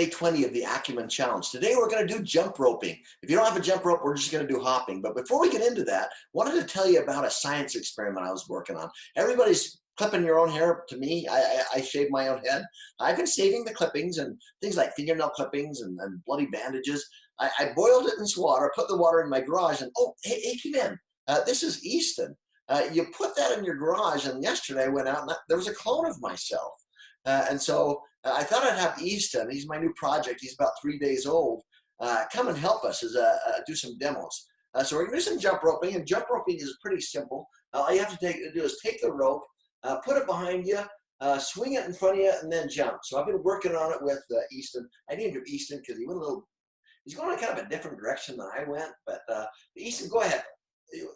day 20 of the Acumen Challenge. Today we're going to do jump roping. If you don't have a jump rope, we're just going to do hopping. But before we get into that, I wanted to tell you about a science experiment I was working on. Everybody's clipping your own hair. To me, I shave my own head. I've been saving the clippings and things like fingernail clippings and bloody bandages. I boiled it in some water, put the water in my garage, and oh, hey, come in. This is Easton. You put that in your garage, and yesterday I went out and there was a clone of myself. And so I thought I'd have Easton. He's my new project. He's about 3 days old. Come and help us do some demos. So we're going to do some jump roping, and jump roping is pretty simple. All you have to do is take the rope, put it behind you, swing it in front of you, and then jump. So I've been working on it with Easton. I named him Easton because he's going in kind of a different direction than I went. But Easton, go ahead.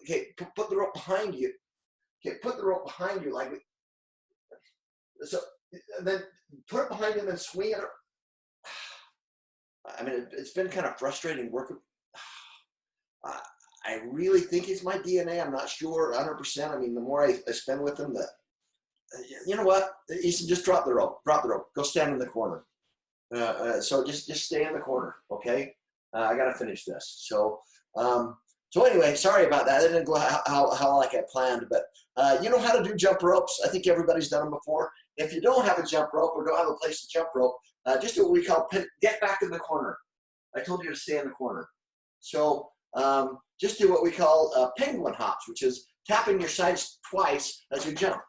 Okay, put the rope behind you. Okay, put the rope behind you like so. And then put it behind him and swing it. I mean, it's been kind of frustrating working. I really think it's my DNA. I'm not sure 100%. I mean, the more I spend with him, you know what? Easton, just drop the rope. Drop the rope. Go stand in the corner. So just stay in the corner, okay? I got to finish this. So anyway, sorry about that. It didn't go how like I planned, but you know how to do jump ropes. I think everybody's done them before. If you don't have a jump rope or don't have a place to jump rope, just do what we call get back in the corner. I told you to stay in the corner. So just do what we call penguin hops, which is tapping your sides twice as you jump.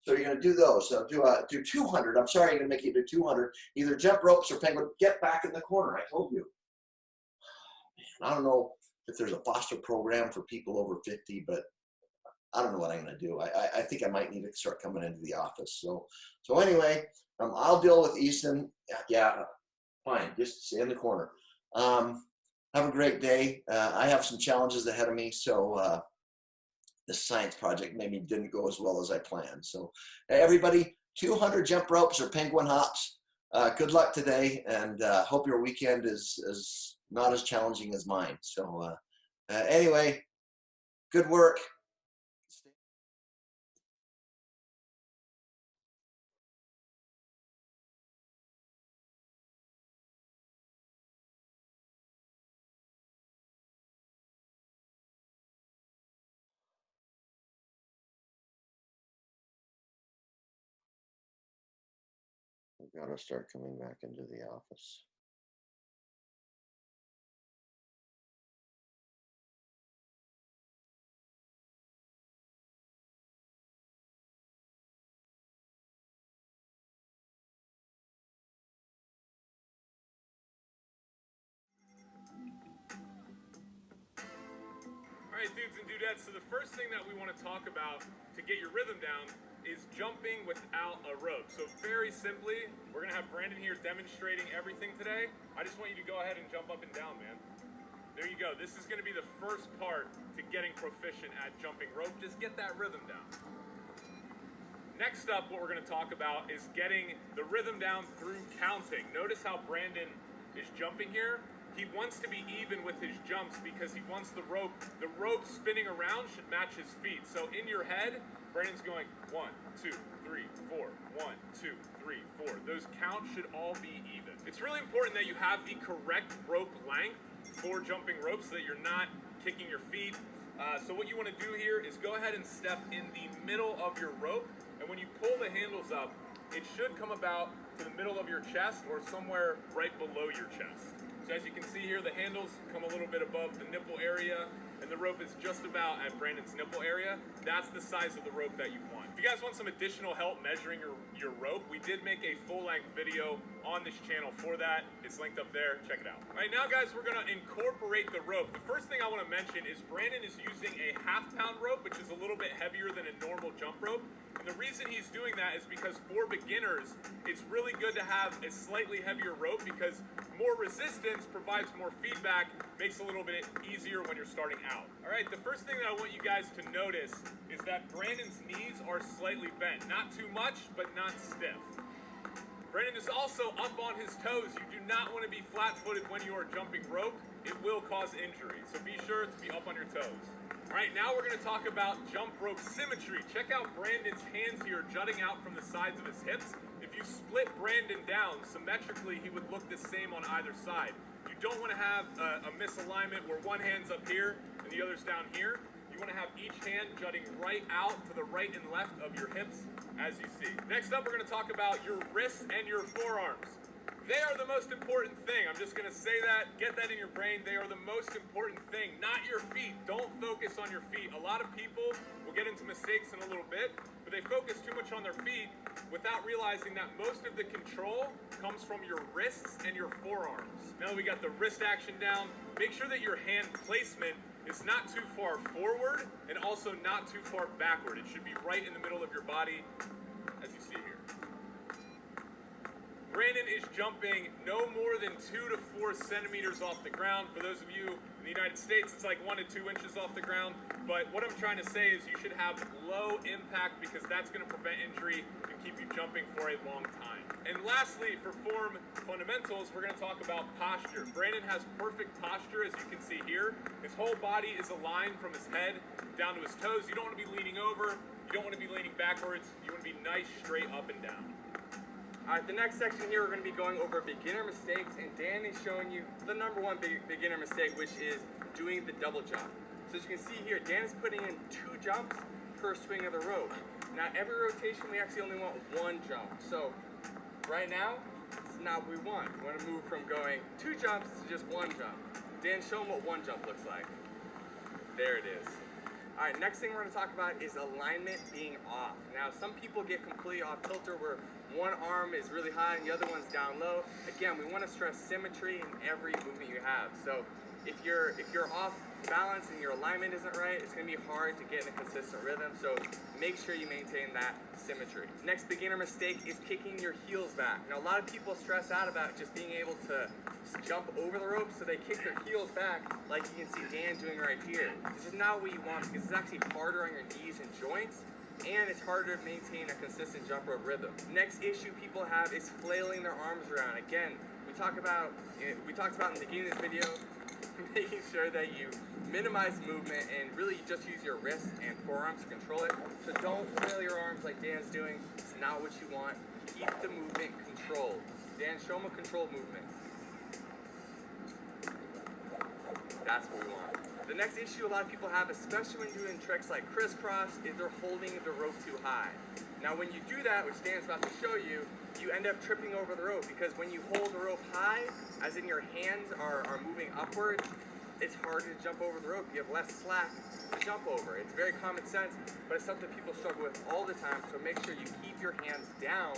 So you're going to do those. So do 200. I'm sorry, I'm going to make you do 200. Either jump ropes or penguin. Get back in the corner. I told you. Man, I don't know if there's a foster program for people over 50, but I don't know what I'm going to do. I think I might need to start coming into the office. So anyway, I'll deal with Easton. Yeah, fine. Just stay in the corner. Have a great day. I have some challenges ahead of me. So this science project maybe didn't go as well as I planned. So everybody, 200 jump ropes or penguin hops. Good luck today, and hope your weekend is not as challenging as mine. So anyway, good work. I've got to start coming back into the office. All right, dudes and dudettes, so the first thing that we want to talk about to get your rhythm down is jumping without a rope. So very simply, we're going to have Brandon here demonstrating everything today. I just want you to go ahead and jump up and down, man. There you go. This is going to be the first part to getting proficient at jumping rope. Just get that rhythm down. Next up, what we're going to talk about is getting the rhythm down through counting. Notice how Brandon is jumping here. He wants to be even with his jumps because he wants the rope spinning around should match his feet. So in your head, Brandon's going 1, 2, 3, 4, 1, 2, 3, 4. Those counts should all be even. It's really important that you have the correct rope length for jumping rope so that you're not kicking your feet. So what you want to do here is go ahead and step in the middle of your rope, and when you pull the handles up, it should come about to the middle of your chest or somewhere right below your chest. So as you can see here, the handles come a little bit above the nipple area, and the rope is just about at Brandon's nipple area. That's the size of the rope that you want. If you guys want some additional help measuring your rope, we did make a full-length video on this channel for that. It's linked up there. Check it out. All right, now guys, we're gonna incorporate the rope. The first thing I wanna mention is Brandon is using a half-pound rope, which is a little bit heavier than a normal jump rope. And the reason he's doing that is because for beginners, it's really good to have a slightly heavier rope because more resistance provides more feedback, makes it a little bit easier when you're starting out. All right, the first thing that I want you guys to notice is that Brandon's knees are slightly bent. Not too much, but not stiff. Brandon is also up on his toes. You do not want to be flat-footed when you are jumping rope. It will cause injury, so be sure to be up on your toes. All right, now we're going to talk about jump rope symmetry. Check out Brandon's hands here jutting out from the sides of his hips. If you you split Brandon down symmetrically, he would look the same on either side. You don't want to have a misalignment where one hand's up here and the other's down here. You want to have each hand jutting right out to the right and left of your hips, as you see. Next up, we're going to talk about your wrists and your forearms. They are the most important thing. I'm just going to say that, get that in your brain. They are the most important thing, not your feet. Don't focus on your feet. A lot of people will get into mistakes in a little bit, but they focus too much on their feet without realizing that most of the control comes from your wrists and your forearms. Now that we got the wrist action down, make sure that your hand placement is not too far forward and also not too far backward. It should be right in the middle of your body, as you see here. Brandon is jumping no more than 2 to 4 centimeters off the ground. For those of you in the United States, it's like 1 to 2 inches off the ground. But what I'm trying to say is you should have low impact because that's going to prevent injury and keep you jumping for a long time. And lastly, for form fundamentals, we're going to talk about posture. Brandon has perfect posture, as you can see here. His whole body is aligned from his head down to his toes. You don't want to be leaning over. You don't want to be leaning backwards. You want to be nice, straight up and down. Alright, the next section here we're going to be going over beginner mistakes, and Dan is showing you the number one beginner mistake, which is doing the double jump. So as you can see here, Dan is putting in 2 jumps per swing of the rope. Now every rotation we actually only want 1 jump. So right now, it's not what we want. We want to move from going 2 jumps to just 1 jump. Dan, show them what 1 jump looks like. There it is. Alright, next thing we're going to talk about is alignment being off. Now some people get completely off kilter where one arm is really high and the other one's down low. Again, we want to stress symmetry in every movement you have. So if you're off balance and your alignment isn't right, it's going to be hard to get in a consistent rhythm. So make sure you maintain that symmetry. Next beginner mistake is kicking your heels back. Now a lot of people stress out about just being able to jump over the rope, so they kick their heels back like you can see Dan doing right here. This is not what you want because it's actually harder on your knees and joints, and it's harder to maintain a consistent jump rope rhythm. Next issue people have is flailing their arms around. Again, we talked about in the beginning of this video, making sure that you minimize movement and really just use your wrists and forearms to control it. So don't flail your arms like Dan's doing. It's not what you want. Keep the movement controlled. Dan, show them a controlled movement. That's what we want. The next issue a lot of people have, especially when doing tricks like crisscross, is they're holding the rope too high. Now when you do that, which Dan's about to show you, you end up tripping over the rope because when you hold the rope high, as in your hands are moving upward, it's harder to jump over the rope. You have less slack to jump over. It's very common sense, but it's something people struggle with all the time, so make sure you keep your hands down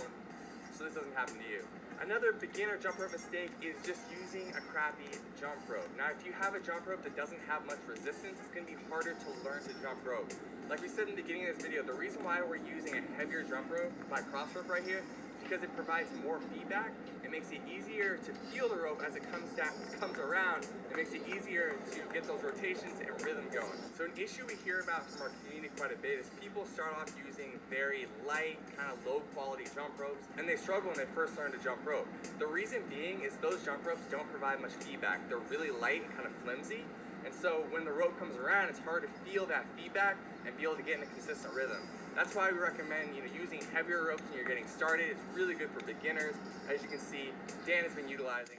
so this doesn't happen to you. Another beginner jump rope mistake is just using a crappy jump rope. Now, if you have a jump rope that doesn't have much resistance, it's going to be harder to learn to jump rope. Like we said in the beginning of this video, the reason why we're using a heavier jump rope, like cross rope right here, is because it provides more feedback. It makes it easier to feel the rope as it comes around. It makes it easier to get those rotations and rhythm going. So an issue we hear about from our community quite a bit is people start off using very light, kind of low quality jump ropes, and they struggle when they first learn to jump rope. The reason being is those jump ropes don't provide much feedback. They're really light and kind of flimsy. And so when the rope comes around, it's hard to feel that feedback and be able to get in a consistent rhythm. That's why we recommend using heavier ropes when you're getting started. It's really good for beginners. As you can see, Dan has been utilizing